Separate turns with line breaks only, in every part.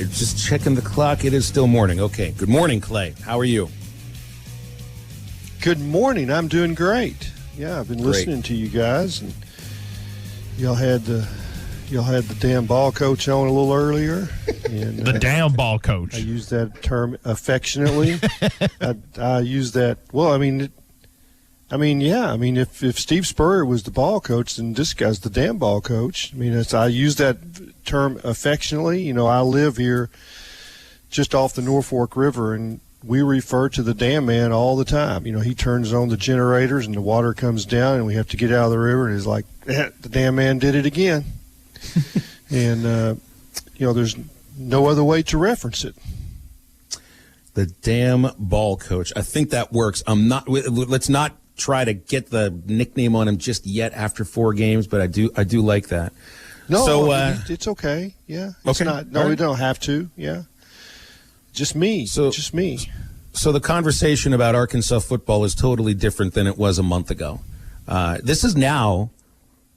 Just checking the clock. It is still morning. Okay. Good morning, Clay. How are you?
Good morning. I'm doing great. Yeah, I've been listening to you guys, and y'all had the damn ball coach on a little earlier. And,
the damn ball coach.
I use that term affectionately. I use that. Well, if Steve Spurrier was the ball coach, then this guy's the damn ball coach. I mean, I use that term affectionately. You know, I live here just off the Norfolk River, and we refer to the dam man all the time. You know, he turns on the generators and the water comes down and we have to get out of the river, and he's like, the dam man did it again. And, there's no other way to reference it.
The damn ball coach. I think that works. Let's not try to get the nickname on him just yet after 4 games, but I do like that.
No,
so,
it's okay. Yeah. It's
okay.
not. No, we don't have to. Yeah. Just me. Just me.
So the conversation about Arkansas football is totally different than it was a month ago. This is now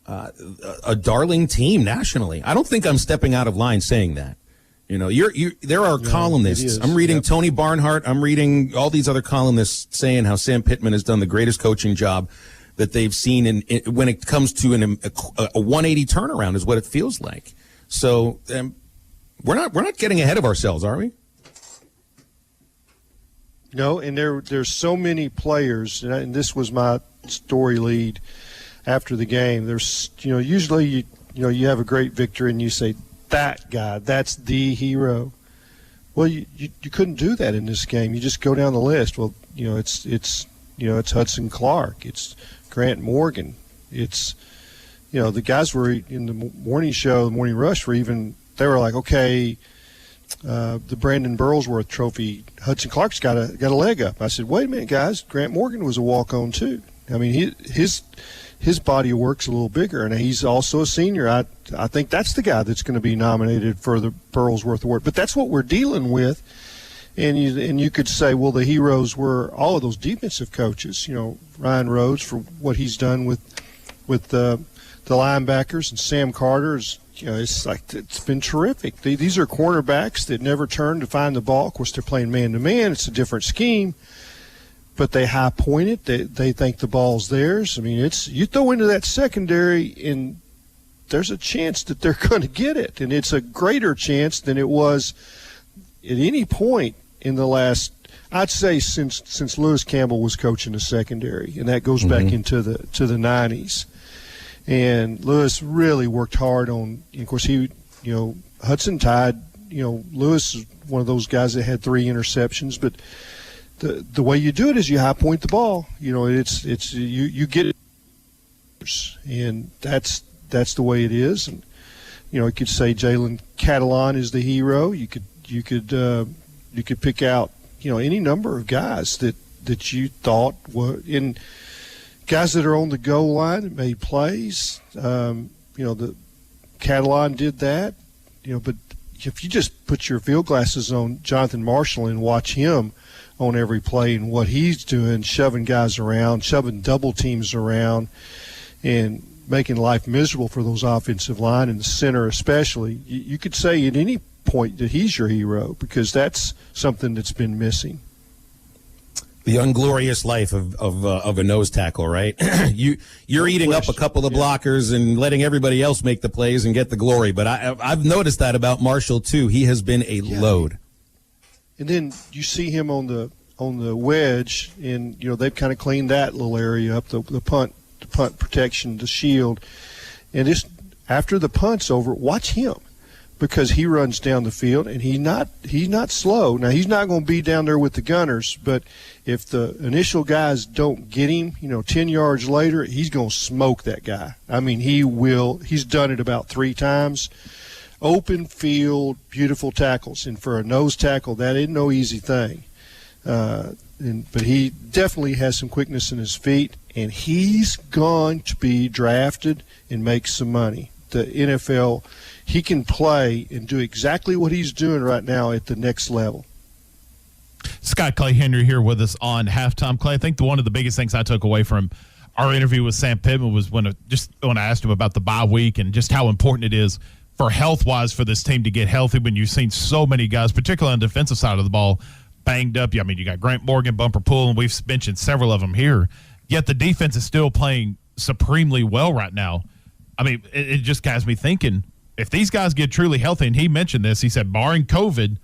a darling team nationally. I don't think I'm stepping out of line saying that. You know, there are columnists. I'm reading Tony Barnhart. I'm reading all these other columnists saying how Sam Pittman has done the greatest coaching job that they've seen when it comes to a 180 turnaround is what it feels like. So we're not getting ahead of ourselves, are we?
No, and there's so many players, and this was my story lead after the game. There's, usually you have a great victory and you say, that guy, that's the hero. Well, you couldn't do that in this game. You just go down the list. Well, it's Hudson Clark, it's Grant Morgan, it's the guys were in the morning show, the morning rush they were like, okay, the Brandon Burlsworth Trophy, Hudson Clark's got a leg up. I said, wait a minute, guys, Grant Morgan was a walk-on too. I mean, his body of work's a little bigger, and he's also a senior. I think that's the guy that's going to be nominated for the Burlsworth Award. But that's what we're dealing with, and you could say, well, the heroes were all of those defensive coaches. Ryan Rhodes for what he's done with the linebackers, and Sam Carter's. It's been terrific. These are cornerbacks that never turn to find the ball. Of course, they're playing man-to-man. It's a different scheme. But they high-point it. They think the ball's theirs. I mean, you throw into that secondary, and there's a chance that they're going to get it. And it's a greater chance than it was at any point in the last, I'd say, since Lewis Campbell was coaching the secondary. And that goes back into the 90s. And Lewis really worked hard on, of course, Hudson tied, Lewis is one of those guys that had 3 interceptions, but the way you do it is you high point the ball. It's you get it, and that's the way it is. And you could say Jalen Catalon is the hero. You could pick out any number of guys that you thought were in. Guys that are on the goal line that made plays, the Catalan did that, but if you just put your field glasses on Jonathan Marshall and watch him on every play and what he's doing, shoving guys around, shoving double teams around, and making life miserable for those offensive line and the center especially, you could say at any point that he's your hero, because that's something that's been missing.
The unglorious life of a nose tackle, right? You're eating up a couple of blockers and letting everybody else make the plays and get the glory. But I've noticed that about Marshall too. He has been a load.
And then you see him on the wedge, and they've kind of cleaned that little area up, the punt protection, the shield. And this after the punt's over, watch him. Because he runs down the field, and he's not slow. Now, he's not going to be down there with the gunners, but if the initial guys don't get him, 10 yards later, he's going to smoke that guy. I mean, he will. He's done it about 3 times. Open field, beautiful tackles. And for a nose tackle, that isn't no easy thing. But he definitely has some quickness in his feet, and he's going to be drafted and make some money. The NFL, he can play and do exactly what he's doing right now at the next level.
Scott Clay Henry here with us on Halftime. Clay, I think one of the biggest things I took away from our interview with Sam Pittman was when I asked him about the bye week and just how important it is for health-wise for this team to get healthy when you've seen so many guys, particularly on the defensive side of the ball, banged up. I mean, you got Grant Morgan, Bumper Poole, and we've mentioned several of them here. Yet the defense is still playing supremely well right now. I mean, it just has me thinking, if these guys get truly healthy, and he mentioned this, he said, barring COVID,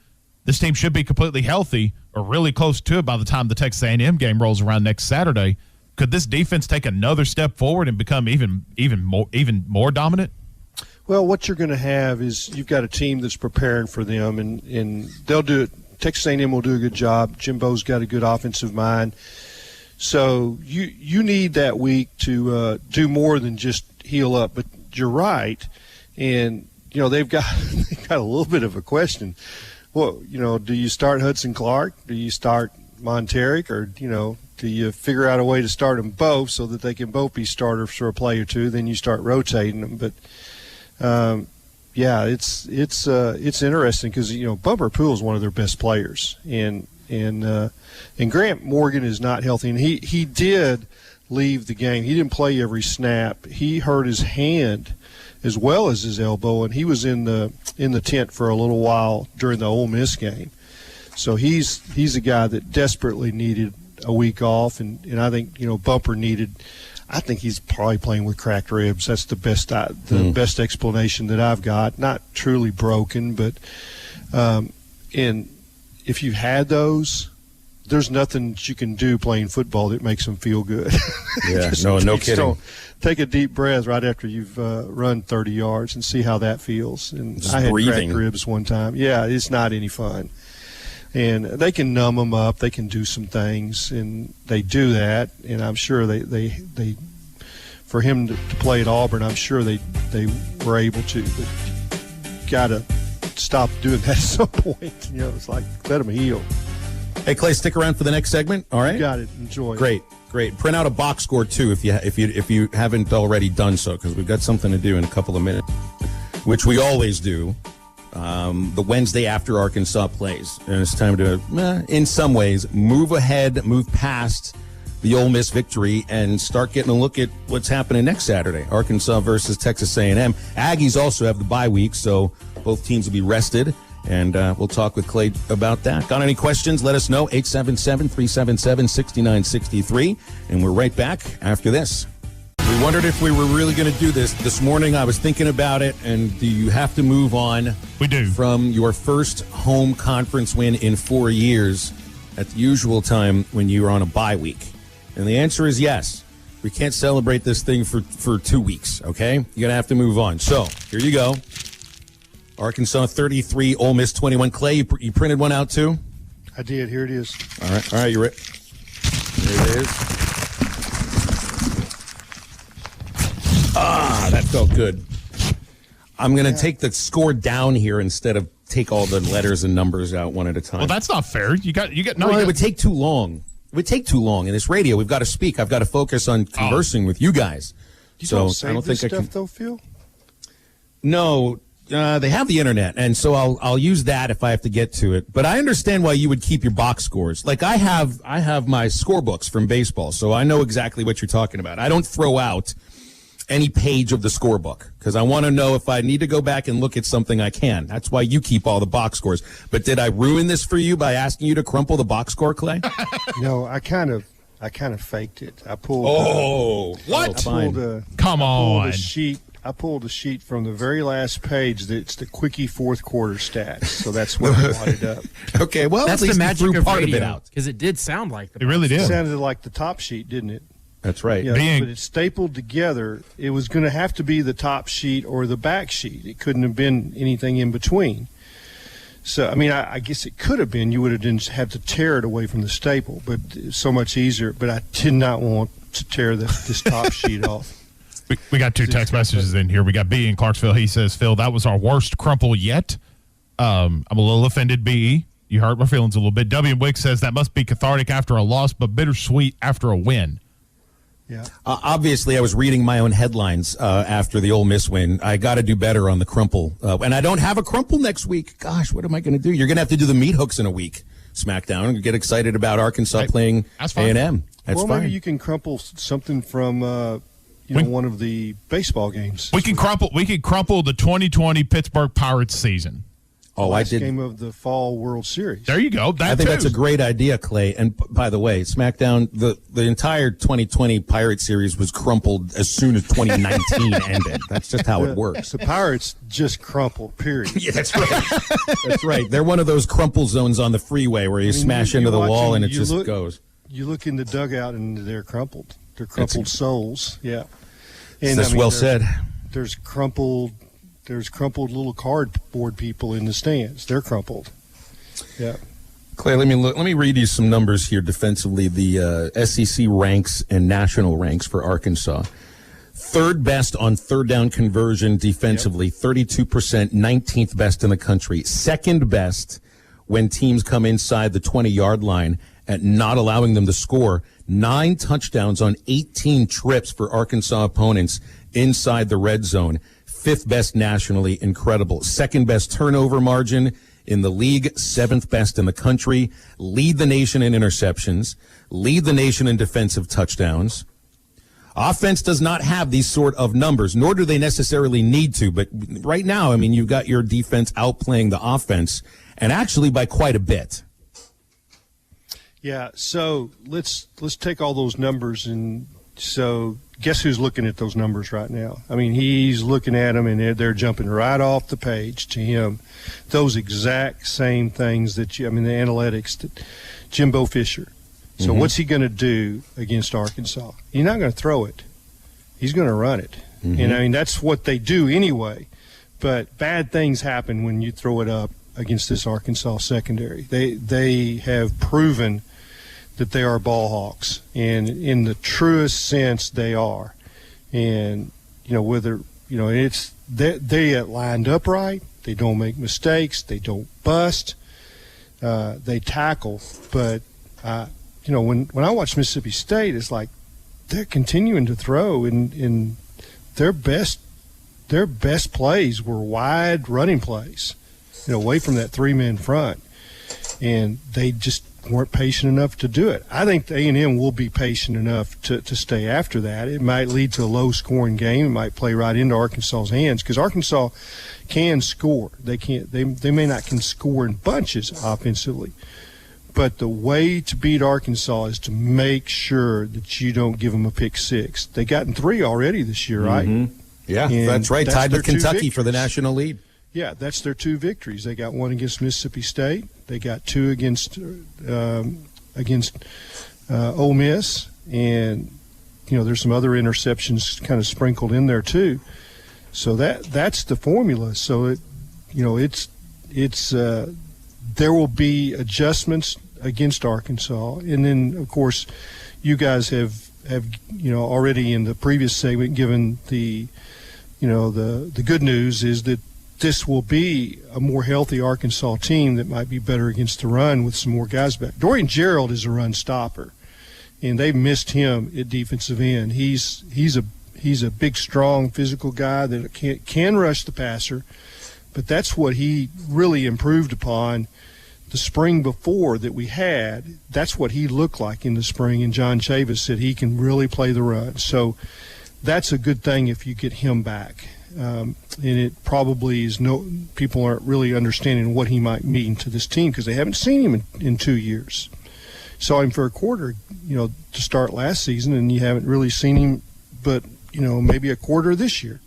this team should be completely healthy or really close to it by the time the Texas A&M game rolls around next Saturday. Could this defense take another step forward and become even more dominant?
Well, what you're going to have is you've got a team that's preparing for them, and they'll do it. Texas A&M will do a good job. Jimbo's got a good offensive mind. So you need that week to do more than just heal up. But you're right, and they've got a little bit of a question. Well, do you start Hudson Clark? Do you start Monteric? Or do you figure out a way to start them both so that they can both be starters for a play or two? Then you start rotating them. But it's interesting because Bumper Poole is one of their best players, and Grant Morgan is not healthy, and he did leave the game. He didn't play every snap. He hurt his hand as well as his elbow, and he was in the tent for a little while during the Ole Miss game. So he's a guy that desperately needed a week off, and I think Bumper needed. I think he's probably playing with cracked ribs. That's the best explanation that I've got. Not truly broken, but and if you've had those, there's nothing that you can do playing football that makes them feel good.
Yeah, no kidding.
Take a deep breath right after you've run 30 yards and see how that feels. And
Just
I had
breathing.
cracked ribs one time. Yeah, it's not any fun. And they can numb them up. They can do some things, and they do that. And I'm sure they for him to play at Auburn, I'm sure they were able to. But got to stop doing that at some point. It's like let them heal.
Hey, Clay, stick around for the next segment. All right.
You got it. Enjoy.
Great. Print out a box score too if you haven't already done so, because we've got something to do in a couple of minutes, which we always do. The Wednesday after Arkansas plays, and it's time to, in some ways, move past the Ole Miss victory and start getting a look at what's happening next Saturday, Arkansas versus Texas A&M. Aggies also have the bye week, so both teams will be rested, and we'll talk with Clay about that. Got any questions? Let us know, 877-377-6963, and we're right back after this. We wondered if we were really going to do this morning. I was thinking about it, and do you have to move on?
We do.
From your first home conference win in 4 years at the usual time when you were on a bye week? And the answer is yes. We can't celebrate this thing for 2 weeks, okay? You're going to have to move on. So, here you go. Arkansas 33, Ole Miss 21. Clay, you printed one out too?
I did. Here it is.
All right, you're right. Here it is. That felt good. I'm going to take the score down here instead of take all the letters and numbers out one at a time.
Well, that's not fair.
It would take too long. It would take too long in this radio. We've got to speak. I've got to focus on conversing with you guys.
You don't save this stuff, though, Phil?
No, they have the internet, and so I'll use that if I have to get to it. But I understand why you would keep your box scores. Like I have my scorebooks from baseball, so I know exactly what you're talking about. I don't throw out any page of the scorebook because I want to know if I need to go back and look at something I can. That's why you keep all the box scores. But did I ruin this for you by asking you to crumple the box score, Clay?
No, I kind of faked it. I pulled.
What?
Come on! I pulled a sheet from the very last page. That's the quickie fourth quarter stats. So that's what I brought it up.
Okay, well
that's
at least
the magic
you threw
of
part
radio,
of it out
because it did sound like
it really did.
It sounded like the top sheet, didn't it?
That's right.
Yeah, but it's stapled together. It was going to have to be the top sheet or the back sheet. It couldn't have been anything in between. So, I mean, I guess it could have been. You would have just had to tear it away from the staple, but it's so much easier. But I did not want to tear this top sheet off.
We got two text messages in here. We got B in Clarksville. He says, Phil, that was our worst crumple yet. I'm a little offended, B. You hurt my feelings a little bit. W. Wick says that must be cathartic after a loss, but bittersweet after a win.
Yeah.
Obviously, I was reading my own headlines after the Ole Miss win. I got to do better on the crumple. And I don't have a crumple next week. Gosh, what am I going to do? You're going to have to do the meat hooks in a week, SmackDown, and get excited about Arkansas playing A&M.
That's fine. Maybe you can crumple something from, one of the baseball games.
We can crumple the 2020 Pittsburgh Pirates season.
Oh,
last game of the Fall World Series.
There you go.
I think that's a great idea, Clay. And by the way, SmackDown, the entire 2020 Pirate series was crumpled as soon as 2019 ended. That's just how it works.
The Pirates just crumpled, period.
Yeah, that's right. That's right. They're one of those crumple zones on the freeway where you smash into the wall and it just goes.
You look in the dugout and they're crumpled. They're crumpled souls. Yeah. And
that's well said.
There's crumpled little cardboard people in the stands. They're crumpled. Yeah.
Clay, let me read you some numbers here defensively. The SEC ranks and national ranks for Arkansas. Third best on third down conversion defensively, 32%, 19th best in the country. Second best when teams come inside the 20-yard line at not allowing them to score. 9 touchdowns on 18 trips for Arkansas opponents inside the red zone. 5th best nationally, incredible. 2nd best turnover margin in the league, 7th best in the country. Lead the nation in interceptions. Lead the nation in defensive touchdowns. Offense does not have these sort of numbers, nor do they necessarily need to. But right now, I mean, you've got your defense outplaying the offense, and actually by quite a bit.
Yeah, so let's take all those numbers, and so guess who's looking at those numbers right now? I mean, he's looking at them, and they're jumping right off the page to him. Those exact same things the analytics that Jimbo Fisher. So what's he going to do against Arkansas? He's not going to throw it. He's going to run it. And, I mean, that's what they do anyway. But bad things happen when you throw it up against this Arkansas secondary. They have proven that they are ball hawks, and in the truest sense they are. And whether it's they get lined up right, they don't make mistakes, they don't bust, they tackle. But when I watch Mississippi State, it's like they're continuing to throw, and their best plays were wide running plays, away from that 3-man front, and they just weren't patient enough to do it. I think A&M will be patient enough to stay after that. It might lead to a low-scoring game. It might play right into Arkansas's hands because Arkansas can score. They may not can score in bunches offensively, but the way to beat Arkansas is to make sure that you don't give them a pick six. They gotten 3 already this year, right?
Yeah,
And
that's right.
that's
Tied
their
with
2
Kentucky for the
victories.
national lead.
Yeah, that's their 2 victories. They got 1 against Mississippi State. They got 2 against Ole Miss, and there's some other interceptions kind of sprinkled in there too. So that's the formula. So there will be adjustments against Arkansas, and then of course you guys have already in the previous segment given the good news is that this will be a more healthy Arkansas team that might be better against the run with some more guys back. Dorian Gerald is a run stopper, and they've missed him at defensive end. He's a big, strong, physical guy that can rush the passer, but that's what he really improved upon the spring before that we had. That's what he looked like in the spring, and John Chavis said he can really play the run. So that's a good thing if you get him back. And it probably is people aren't really understanding what he might mean to this team because they haven't seen him in 2 years. Saw him for a quarter, to start last season, and you haven't really seen him, but maybe a quarter this year.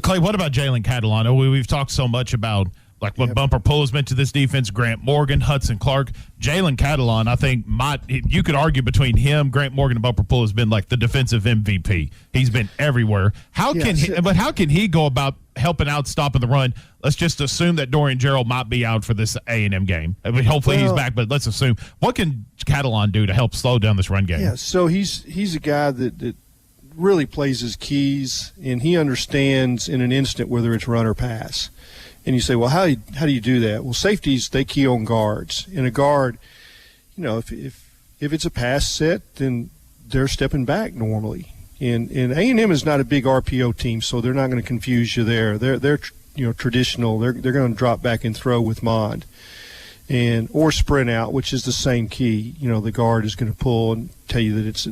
Clay, what about Jalen Catalon? We've talked so much about what Bumper Pool has meant to this defense, Grant Morgan, Hudson Clark. Jalen Catalon, I think, you could argue between him, Grant Morgan, and Bumper Pool has been like the defensive MVP. He's been everywhere. How can he go about helping out stopping the run? Let's just assume that Dorian Gerald might be out for this A&M game. I mean, hopefully he's back, but let's assume. What can Catalon do to help slow down this run game?
Yeah, so he's a guy that really plays his keys, and he understands in an instant whether it's run or pass. And you say, well, how do you do that? Well, safeties, they key on guards. In a guard, if it's a pass set, then they're stepping back normally. And A&M is not a big RPO team, so they're not going to confuse you there. They're traditional. They're going to drop back and throw with Mond. or sprint out, which is the same key. The guard is going to pull and tell you that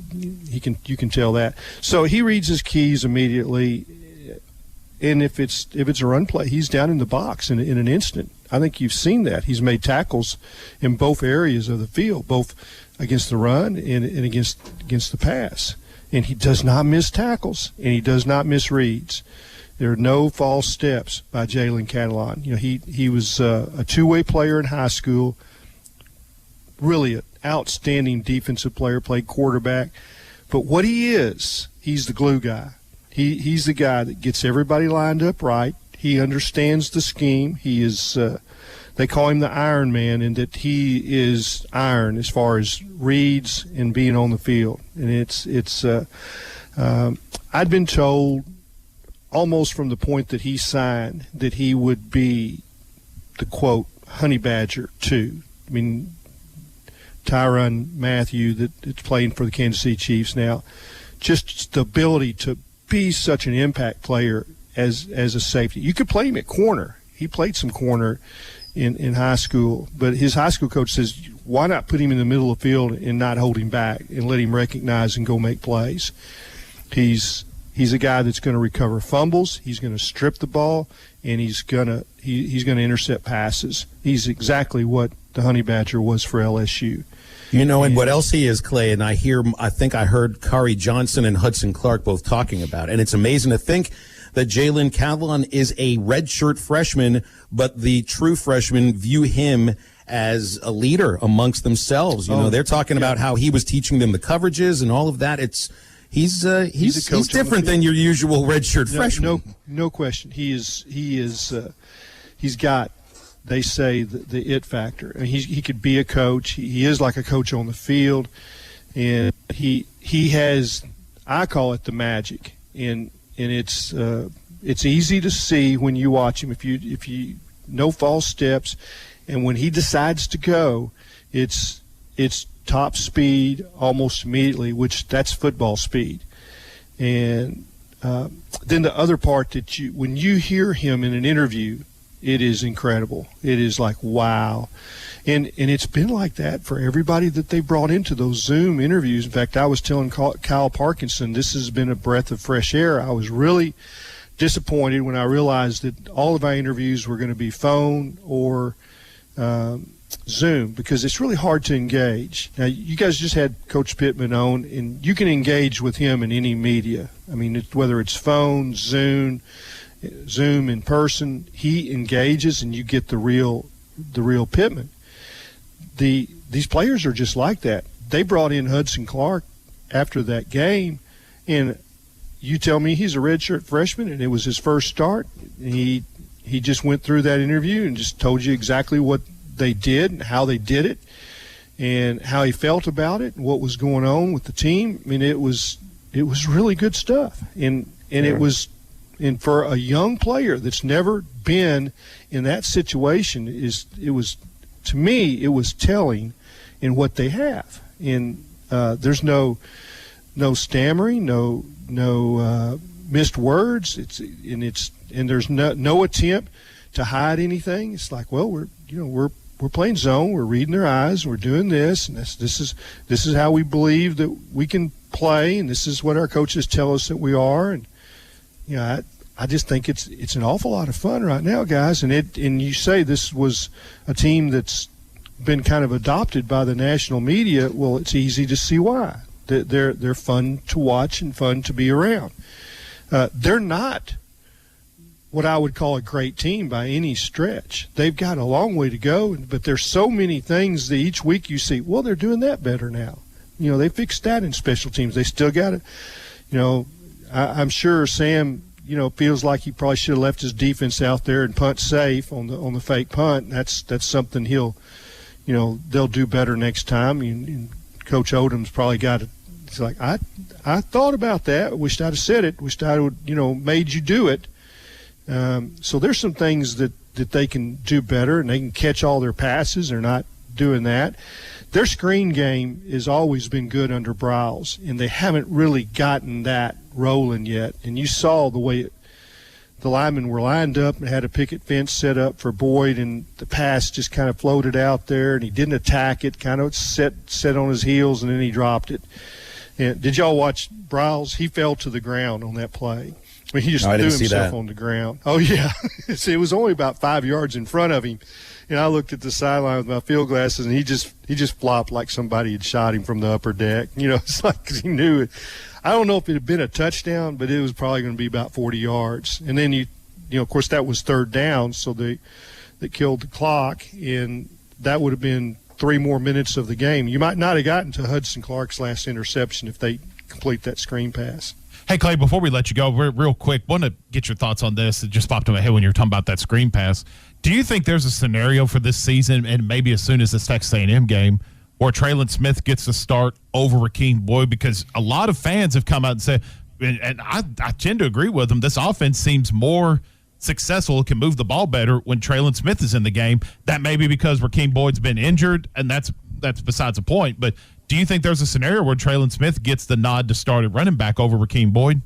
you can tell that. So he reads his keys immediately, and if it's a run play, he's down in the box in an instant. I think you've seen that. He's made tackles in both areas of the field, both against the run and against the pass. And he does not miss tackles, and he does not miss reads. There are no false steps by Jalen Catalon. He was a two-way player in high school, really an outstanding defensive player, played quarterback. But what he is, he's the glue guy. He's the guy that gets everybody lined up right. He understands the scheme. He is they call him the Iron Man, in that he is iron as far as reads and being on the field. And I'd been told almost from the point that he signed that he would be the, quote, Honey Badger 2. I mean, Tyrann Mathieu that's playing for the Kansas City Chiefs now, just the ability to be such an impact player as a safety. You could play him at corner. He played some corner in high school, but his high school coach says, why not put him in the middle of the field and not hold him back and let him recognize and go make plays? He's a guy that's going to recover fumbles. He's going to strip the ball, and he's going to intercept passes. He's exactly what the Honey Badger was for LSU.
And what else he is, Clay, and I think I heard Kari Johnson and Hudson Clark both talking about, and it's amazing to think that Jalen Catalon is a redshirt freshman, but the true freshmen view him as a leader amongst themselves. They're talking about how he was teaching them the coverages and all of that. He's different than your usual redshirt freshman.
No question. He's got, they say, the it factor. I mean, he could be a coach. He is like a coach on the field, and he has, I call it the magic, and it's easy to see when you watch him. If you no false steps, and when he decides to go, it's top speed almost immediately, which that's football speed. And then the other part that when you hear him in an interview, it is incredible. It is like, wow. And it's been like that for everybody that they brought into those Zoom interviews. In fact, I was telling Kyle Parkinson, this has been a breath of fresh air. I was really disappointed when I realized that all of our interviews were going to be phone or Zoom, because it's really hard to engage. Now, you guys just had Coach Pittman on, and you can engage with him in any media. I mean, whether it's phone, Zoom in person, he engages, and you get the real Pittman. These players are just like that. They brought in Hudson Clark after that game, and you tell me he's a redshirt freshman, and it was his first start. He just went through that interview and just told you exactly what they did and how they did it and how he felt about it and what was going on with the team. I mean, it was really good stuff. And it was, and for a young player that's never been in that situation, to me, it was telling in what they have. And there's no stammering, no missed words. And there's no attempt to hide anything. It's like, well, we're playing zone. We're reading their eyes. We're doing this, and this is how we believe that we can play, and this is what our coaches tell us that we are. And I just think it's an awful lot of fun right now, guys. And you say this was a team that's been kind of adopted by the national media. Well, it's easy to see why. They're fun to watch and fun to be around. They're not what I would call a great team by any stretch. They've got a long way to go, but there's so many things that each week you see, well, they're doing that better now. They fixed that in special teams. They still got it. I'm sure Sam, feels like he probably should have left his defense out there and punt safe on the fake punt. That's something they'll do better next time. And Coach Odom's probably got it. It's like, I thought about that. Wished I'd have said it. Wished I would, made you do it. So there's some things that they can do better, and they can catch all their passes. They're not doing that. Their screen game has always been good under Briles, and they haven't really gotten that rolling yet. And you saw the way the linemen were lined up and had a picket fence set up for Boyd, and the pass just kind of floated out there, and he didn't attack it, kind of set on his heels, and then he dropped it. And did y'all watch Bryles? He fell to the ground on that play. I mean, he just threw himself on the ground. Oh, yeah. It was only about 5 yards in front of him. And I looked at the sideline with my field glasses, and he just flopped like somebody had shot him from the upper deck. It's like 'cause he knew it. I don't know if it had been a touchdown, but it was probably going to be about 40 yards. And then, of course, that was third down, so they killed the clock, and that would have been 3 more minutes of the game. You might not have gotten to Hudson Clark's last interception if they complete that screen pass.
Hey, Clay, before we let you go, real quick, want to get your thoughts on this. It just popped in my head when you were talking about that screen pass. Do you think there's a scenario for this season, and maybe as soon as this Texas A&M game, where Traylon Smith gets to start over Rakeem Boyd? Because a lot of fans have come out and said, and I tend to agree with them, this offense seems more successful, can move the ball better when Traylon Smith is in the game. That may be because Rakeem Boyd's been injured, and that's besides the point. But do you think there's a scenario where Traylon Smith gets the nod to start at running back over Rakeem Boyd?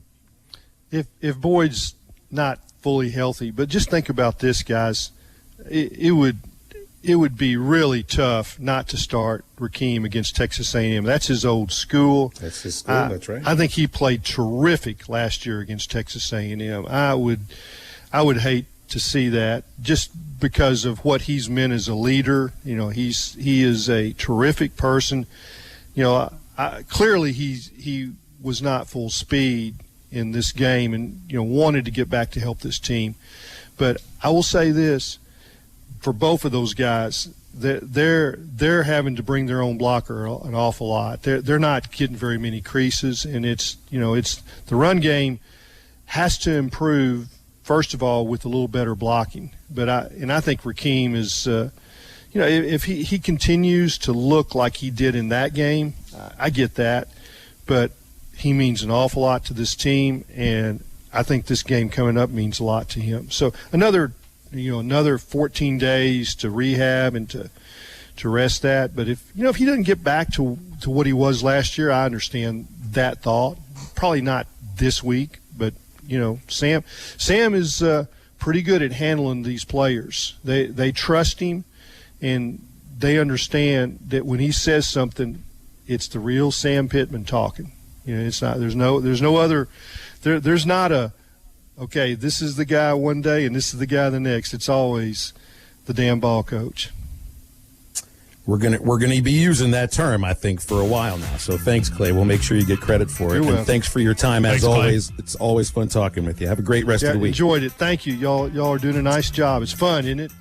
If Boyd's not fully healthy, but just think about this, guys. It would be really tough not to start Rakeem against Texas A&M. That's his old school.
That's his school. That's right.
I think he played terrific last year against Texas A&M. I would hate to see that just because of what he's meant as a leader. He is a terrific person. Clearly he was not full speed in this game, and wanted to get back to help this team. But I will say this: for both of those guys, they're having to bring their own blocker an awful lot. They're not getting very many creases, and it's the run game has to improve first of all with a little better blocking. But I think Rakeem is, if he continues to look like he did in that game, I get that, but he means an awful lot to this team, and I think this game coming up means a lot to him. So another 14 days to rehab and to rest that. But if he doesn't get back to what he was last year, I understand that thought. Probably not this week, but Sam is pretty good at handling these players. They trust him, and they understand that when he says something, it's the real Sam Pittman talking. It's not. There's no other. There's not a. Okay, this is the guy one day and this is the guy the next. It's always the damn ball coach.
We're gonna be using that term, I think, for a while now. So thanks, Clay. We'll make sure you get credit for it. And thanks for your time as always. Clay. It's always fun talking with you. Have a great rest of the week.
Enjoyed it. Thank you. Y'all are doing a nice job. It's fun, isn't it?